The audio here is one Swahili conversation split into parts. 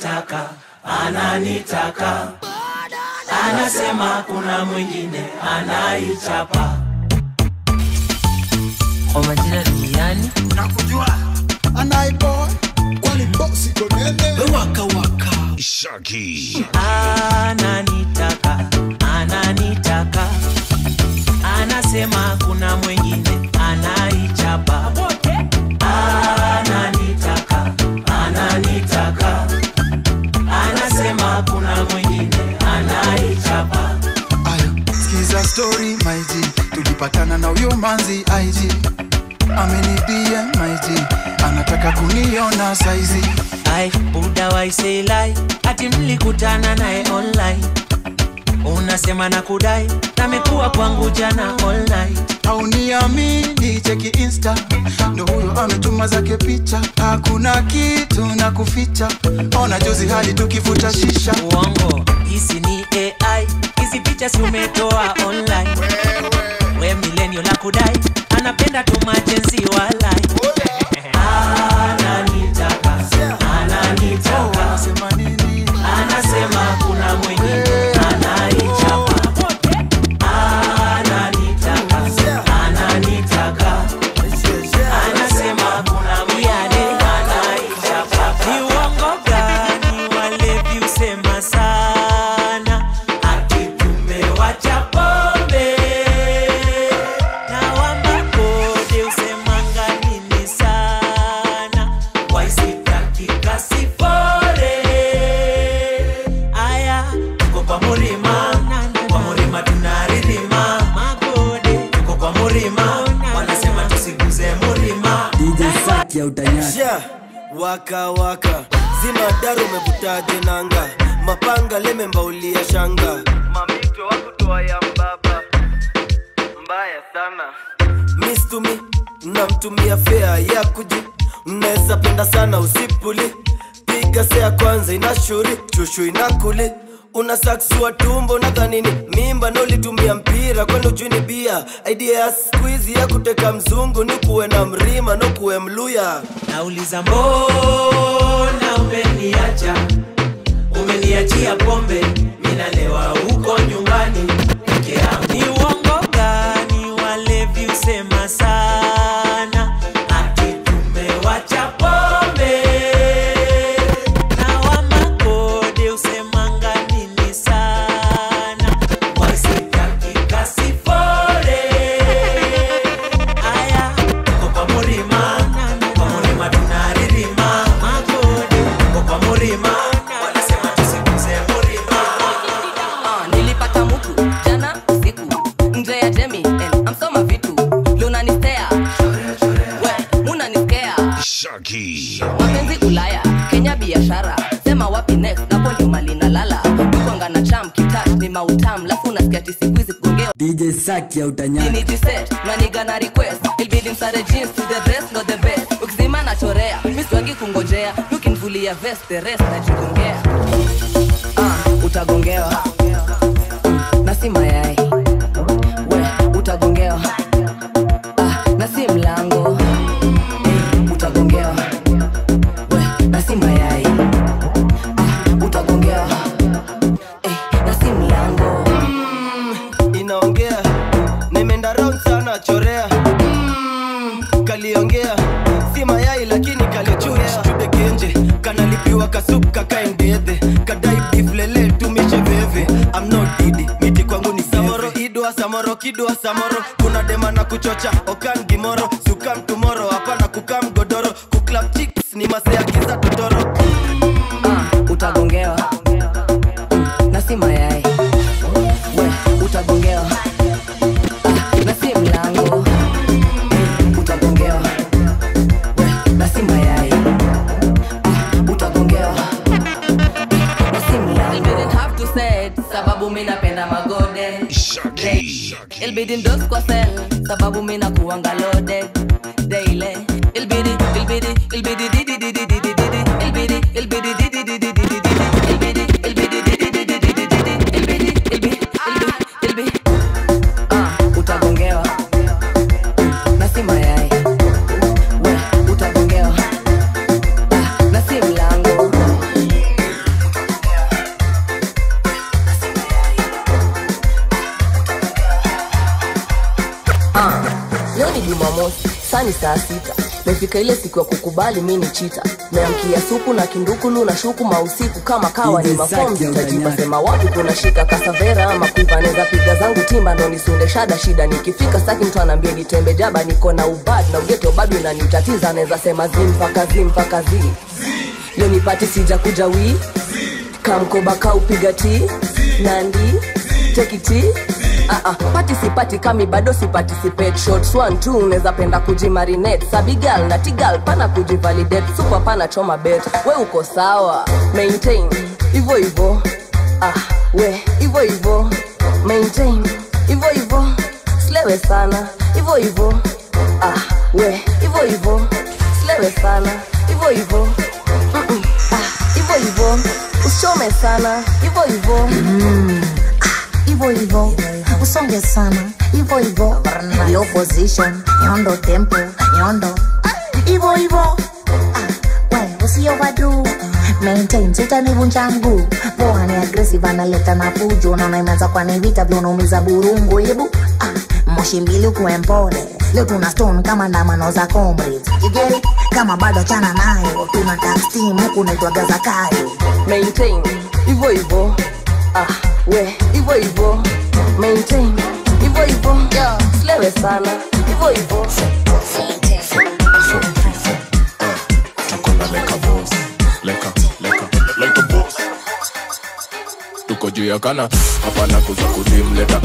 ananitaka, ananitaka. Anasema kuna mwingine anaichapa. Kwa majina ni yani? Nakujua. Anaiboy. Kwani bosi konene. Waka waka. Shaki. Ananitaka, ananitaka. Anasema kuna mwingine anaichapa. Ananitaka, ananitaka. Anasema kuna mwingine anaichapa. Ayo, skiza story my G. Tulipatana na uyo manzi IG. Ameni DM my G. Anataka kuniona saizi. Ay, Buda why say lie. Ati mlikutana nae online. Unasema na kudai. Namekuwa kwangu jana all night. Hauniamini cheki Insta. Ndo huyo ametuma zake picha. Hakuna kitu na kuficha. Ona juzi hadi tukifuta shisha. Uongo, hisi ni AI. Hizi picha si umetoa online. We millennial la kudai. Anapenda tu majenzi walai. Ananitaka, ananitaka. Anasema kuna mwingine anaichapa. Ananitaka, ananitaka. Anasema kuna mwingine anaichapa. Ni uongo gani walevi usema sana? Ati tumewacha pombe. Na wambakode usemanga nini sana? Waisitaki kasifore. Aya, tuko kwa murima. Kwa murima tunaririma. Magode, tuko kwa murima. Wanasema tusiguze murima. DJ Saki ya utanyaki. Yeah, waka waka. Zima daru umevutaje nanga. Mapanga leme mbaulia shanga. Mamito wakutoa ya mbaba. Mbaya sana. Miss to me, namtumia fea ya kuji. Mneza penda sana usipuli. Piga sea kwanza inashuri, chushu inakuli. Unasaksua tumbo na dhanini. Mimba nolitumia mpira kwenu juni bia. Idea ya squeeze ya kuteka mzungu. Nukuwe na mrima, nukuwe mluya. Nauliza mbona umeniacha? Umeniachia pombe, minalewa huko nyumbani peke yangu. Ni uongo gani walevi usema sana? Ati tumewacha pombe. Na wamakode usemanga nini sana? Waisitaki kasifore. Aya, tuko kwa murima. Kwa murima tunaririma. Magode, tuko kwa murima. Wanasema tusiguze murima. Nilipata mtu jana usiku nje ya Jemi and I'm so mavitu Luna ni stare we muna ni scare Shaki. Mapenzi Ulaya, Kenya biashara. Sema wapi next, napo ndio mali na lala. Kuanga na charm, kitouch ni mautam. Lafu nasikia tisikuizi kugongea DJ Saki ya utanyaki. Ni G-set, maniga na request. Ilbidi msare jeans to the best, not the best. Ukizima na chorea, miswagi kungojea. Nukinvulia vest, the rest na jigongea. Utagongewa na si mayai. We, utagongewa na si mlango. Utagongewa we, na si mayai. Utagongewa na si mlango. Inaongea Nemenda round sana chorea. Kaliongea si mayai lakini kalichua. Tude genje kanalipiwa kasup kakaendede. Kadai beef lele tumishe veve. I'm not Didi, miti kwangu ni Samoro. Idua Samoro, kidua Samoro. Kuna dema na kuchocha, okan gimoro. Sukam tomorrow, hapana kukam godoro. Kuklap chicks ni masea kiza totoro. Utagongewa na si mayai. We, utagongewa na si mlango. Utagongewa we, na si mayai. Utagongewa na si mlango. Didn't have to say it, sababu mimi napenda magode. Shaki. Ilbidi ndos kwa sel, sababu mimi nakuanga loaded daily. Ilbidi di di di di di di di. Ilbidi di di di di di di. Utagongewa na si mayai. We, utagongewa na si mlango. sani saa 6. Mefika ile siku ya kukubali mimi chita. Meamkia supu na kindukulu na shuku mausiku kama kawa ni mafomu zitajipa sema wapi kuna shika kasavera ama kuivaneza piga zangu timba ndo nisunde shida nikifika saki mtu anambia nitembe jaba niko na ubad na ugeto bado unanitatiza naweza sema mpaka zi. Leo nipati sija kuja wi kamkoba kaupiga ti nandi take it participate kami bado si participate shots 1 2 unaweza penda kujimarinate sabigal na tigal pana kujivalidate super pana choma bet we uko sawa maintain hivyo we hivyo maintain hivyo slewe sana hivyo we hivyo slewe sana hivyo hivyo usichome sana hivyo usonge sana hivyo low position nyondo tempo nyondo hivyo we usioverdo maintain sitanivunja mguu poa ni aggressive analeta na fujo na unaimaza kwa nivita vile unaumiza burungu hebu moshi mbili kuempole leo tuna stone kama ndamano za comrades you get it kama bado chana nayo tuna tax team huku naitwa gaza kayo maintain hivyo we hivyo maintain hivyo slewe sana hivyo like a boss tuko juu ya kana hapana kuza kudim leta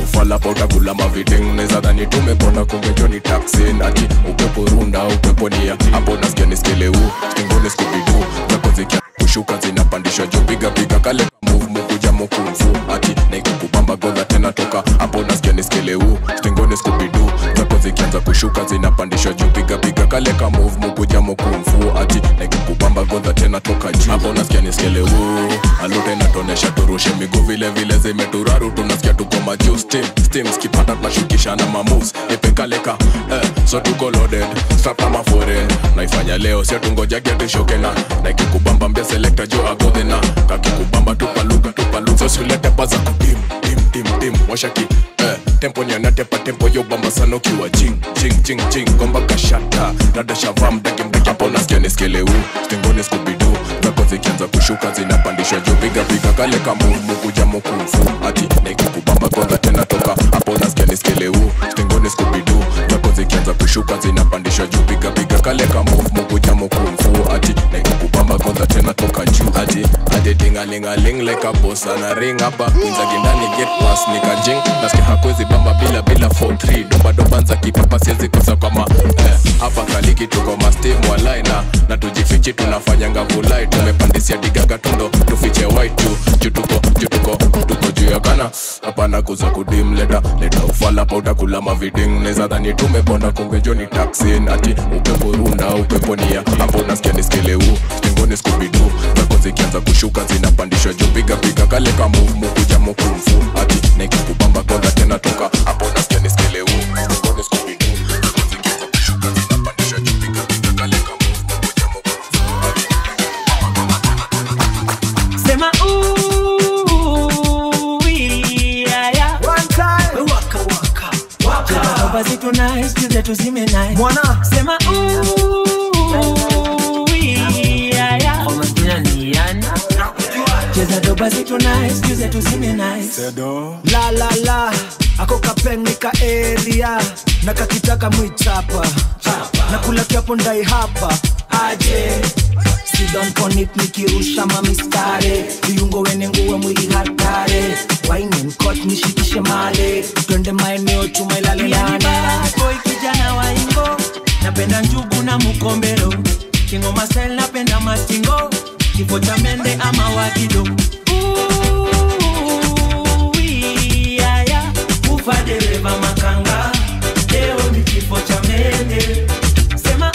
ufala pa utakula maviding neza dhani tumepona kungejoni taxi nati upepo runda upepo nia hapo nasikia niskeleu stingoni skubidu zako zikia kushuka zinapandisha juu piga kale move mukuja mukumfu ati naikukubamba goza tena toka hapo nasikia niskeleu stingoni skubidu zako zikianza kushuka zinapandisha juu piga kale ka move mukuja mukumfu ati naikukubamba goza tena toka juu hapo nasikia niskeleu alute natonesha turushe miguu vile zimeturaru tunasikia tuko majuu steam skipata tunashukisha na mamoves ipekaleka so tuko loaded strap na mafore naifanya leo sio tungoja get shoke na ikikubamba mbia selector jo agode na kakikubamba tupaluka so sulete baza kudim washaki tempo nyana tempo yo bamba sana ukiwa ching gomba kashata rada shavam daki hapo nasikia niskeleu stingoni skubidu zako zikianza kushuka zinapandisha juu piga kale kama mukuja mukumfu ati naikukubamba goza tena toka hapo nasikia niskeleu stingoni skubidu zako zikianza kushuka zinapandisha juu piga kale kama mukuja mukumfu ati naikukubamba goza tena toka juu ati tingalingaling like a boss ana ring hapa inza gindani get pass nikajing nasikia hakwezi bamba bila 4-3 doba nza kipapa siwezi kosa kama hapa kaliki tuko mastim walai na tujifichi tunafanya ngavulai tumepandisia digaga tundo tufiche white juu tuko juu ya kana hapana kuza kudim leta ufala pa utakula maviding neza dhani tumepona kungejoni taxi ati upepo runda upepo nia hapo nasikia niskeleu stingoni skubidu zako zikianza kushuka zinapandisha juu piga kale ka move mukuja mukumfu ati naikukubamba goza tena toka hapo nasikia niskeleu stingoni skubidu zako zikianza kushuka zinapandisha juu piga kale ka move mukuja mukumfu ati sema yeah one time waka doba zitu nice juze tuzime nice mwana sema yeah cheza doba zitu nice juze tuzime nice sedo la ako kapengika area na kakitaka mwichapa na kula kiapo ndai hapa aje sit down on it nikirusha mamistare viungo wene nguwe mwili hatare wine mkot nishikishe male twende maeneo tumailale nane boy kijana wa ingo napenda njugu na mukombero kingoma style napenda mastingo kifo cha mende ama wagido ufa dereva makanga leo ni kifo cha mende sema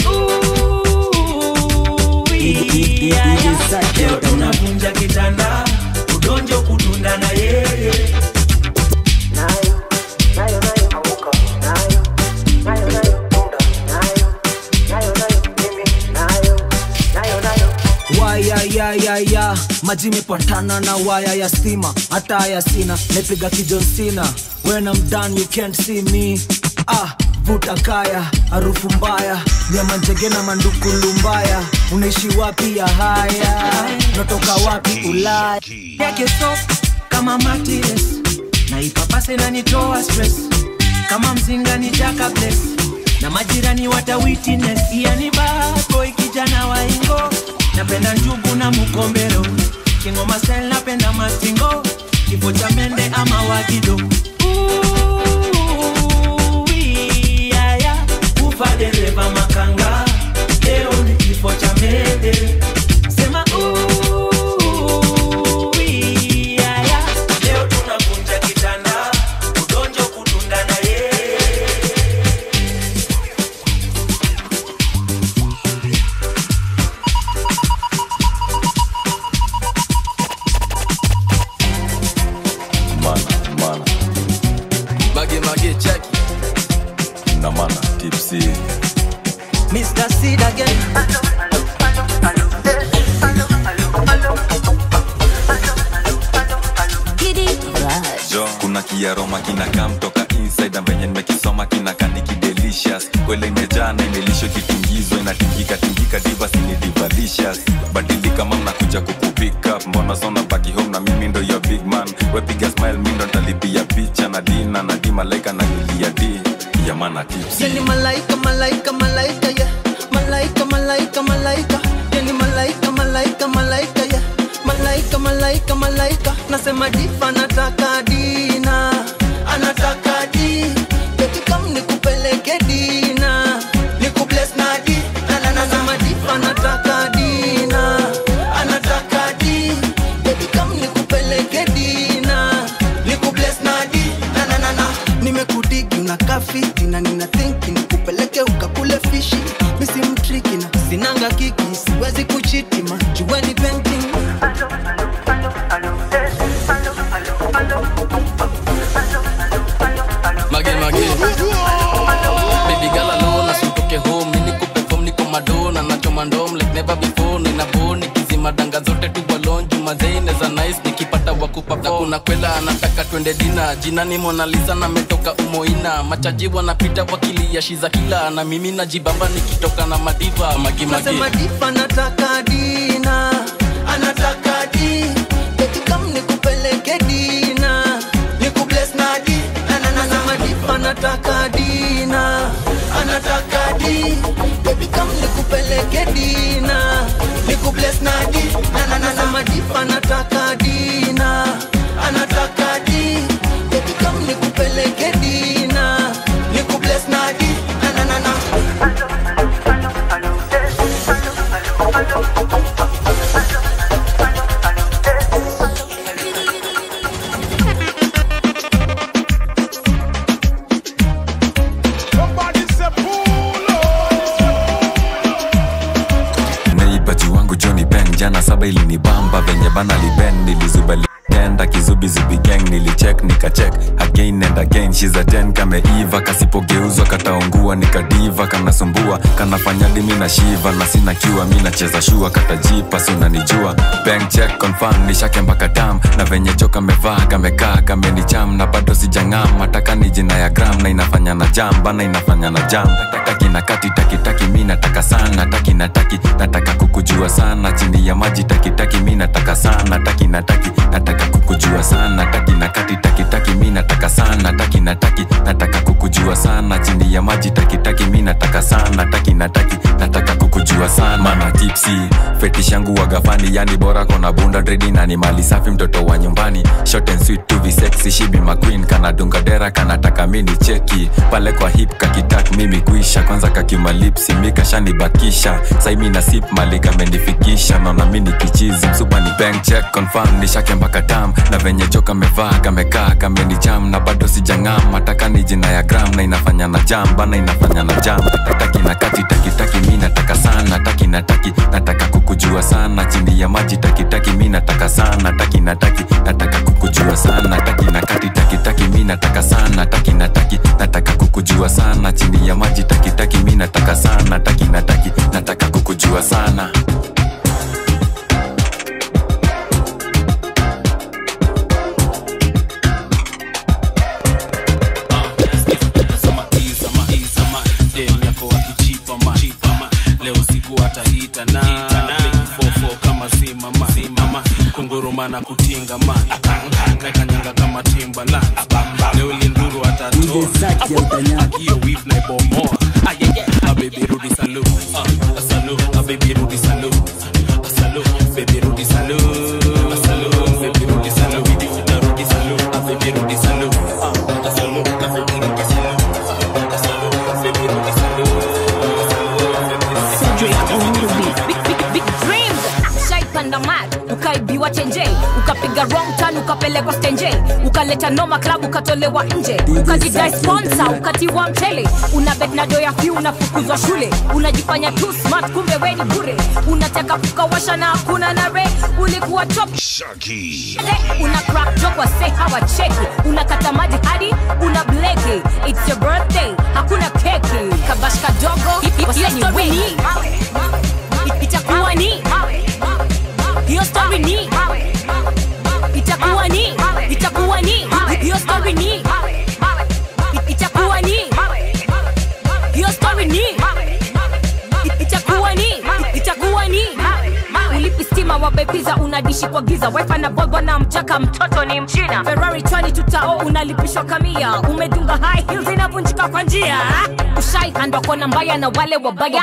leo tunavunja kitanda udonjo kudunda na yeye nayo anguka nayo tunda nayo mimi nayo waya maji mipatana na waya ya stima hata ya sina napiga kijon sina when I'm done you can't see me vuta kaya, harufu mbaya, nyama njege na manduku lumbaya. Unaishi wapi ya haya? Natoka wapi Ulaya? Yake soft kama matires, na ipapase na nitoa stress. Kama mzinga ni jaka bless, na majirani wata witness. Yani bad boy kijana wa ingo, napenda njugu na mukombero. Kingoma style napenda mastingo, kifo cha mende ama wagido. Ufa dereva makanga, leo ni kifo cha mende. Sema leo tunakunja kitanda, udonjo kudunda na ye. Mana Mage check na mana tipsy Mr. Seed again. Jo, kuna kiaroma kinakaa mtoka inside na venye nimekisoma kinakaa niki delicious. Kwele imejaa na imelisho kitingizwa inatingika tingika diva sini divalicious. Badilika mama nakuja kukupick up, mbona sona baki home na mimi ndo your big man. We piga smile mimi ndo nitalipia picha na dina na di malaika na nilia di ya mana tips. Yani malaika malaika malaika yeah. Malaika malaika malaika. Yani malaika malaika malaika yeah. Malaika malaika malaika. Nasema difa nataka dina, anataka di. Baby come nikupeleke dina, nikubless na di. Nasema difa nataka dina, anataka di. Baby come nikupeleke dina, nikubless na di. Nimekudigi unakaa fiti na nina thinki nikupeleke ukakule fishi. Misi mtriki na sinanga kiki, siwezi kuchiti ma juweni painting. Mage baby girl alone, asitoke home. Nini kuperform niko madona, nachoma ndom like never before. Nina boni kizima danga zote tu balon. Juma zaine za nice nikipata wakupa na kuna kwela anataka twende dina. Jina ni Mona Lisa na metoka umoina. Machaji wanapita wakili ya shiza kila. Na mimi najibamba nikitoka na madiva. Mage nasema diva nataka dina, anataka di. Baby come nikupeleke dina, nikubless na di. Nasema diva nataka dina, anataka di. Baby come nikupeleke dina, nikubless na di. Nasema diva nataka dina, anataka di. Baby come nikupeleke dina, nikubless na di. Jana saba ili ni bamba venye bana liben nilizubali tenda kizubi zubi gang nilicheck nikacheck again and again. She's a 10 kame Eva kasipogeuzwa kataungua nikadiva kanasumbua kanafanya dimi na shiva na sina kiwa mimi nacheza shua katajipa si unanijua bank check confirm nishake mpaka dam na venye choka mevaa kamekaa kamenicham na bado sijangam nataka ni jina ya gram na inafanya na jam bana inafanya na jam taki na kati taki mimi nataka sana taki nataka kukujua sana chini ya maji taki mimi nataka sana taki nataka kukujua sana taki na kati mimi nataka sana taki nataka kukujua sana chini ya maji taki mimi nataka sana taki nataka kukujua sana mana tipsy fetish yangu wagafani yani bora kona bunda dready na ni mali safi mtoto wa nyumbani short and sweet to be sexy she be my queen kana dunga dera kana taka mini cheki pale kwa hip kakitak mimi kuisha kwanza kakimalipsi mika shani bakisha sai mimi na sip mali kamenifikisha naona mimi kichizi msupa ni bank check confirm nishake mpaka tam na venye joka mevaa kamekaa kamenicham na bado sijangam nataka ni jina ya gram na inafanya na jam bana inafanya na jam taki na kati mimi nataka sana taki nataka kukujua sana chini ya maji taki mimi nataka sana taki nataka kukujua sana taki na kati mimi nataka sana taki nataka kukujua sana chini ya maji taki mimi nataka sana taki nataka kukujua sana. fofo kama simama kunguruma na kutinga man kanyanga kama Timbaland leo linduru atatoa akio weave na bomoa a baby rudi salute a baby rudi salute baby rudi salute baby rudi salute rudi salute a baby rudi salute ukaibiwa chenje ukapiga wrong turn ukapelekwa stenje ukaleta noma club ukatolewa nje ukajidai sponsor ukatiwa mchele una bet na doya few unafukuzwa shule unajifanya too smart kumbe wewe ni bure unataka kukawasha na hakuna na re ulikuwa top Shaggy una crack joke wa say how cheki unakata maji hadi una bleki it's your birthday hakuna keki kabashka dogo waseni wewe itakuwa ni hiyo story ni itakuwa ni hiyo story ni itakuwa ni hiyo story ni itakuwa ni ulipistima wa bebiza unadishi kwa giza wifi na boy bwana mchaka mtoto ni mchina Ferrari 20 tutao unalipishwa kamia umedunga high heels inavunjika kwa njia ushai handwa kona mbaya na wale wabaya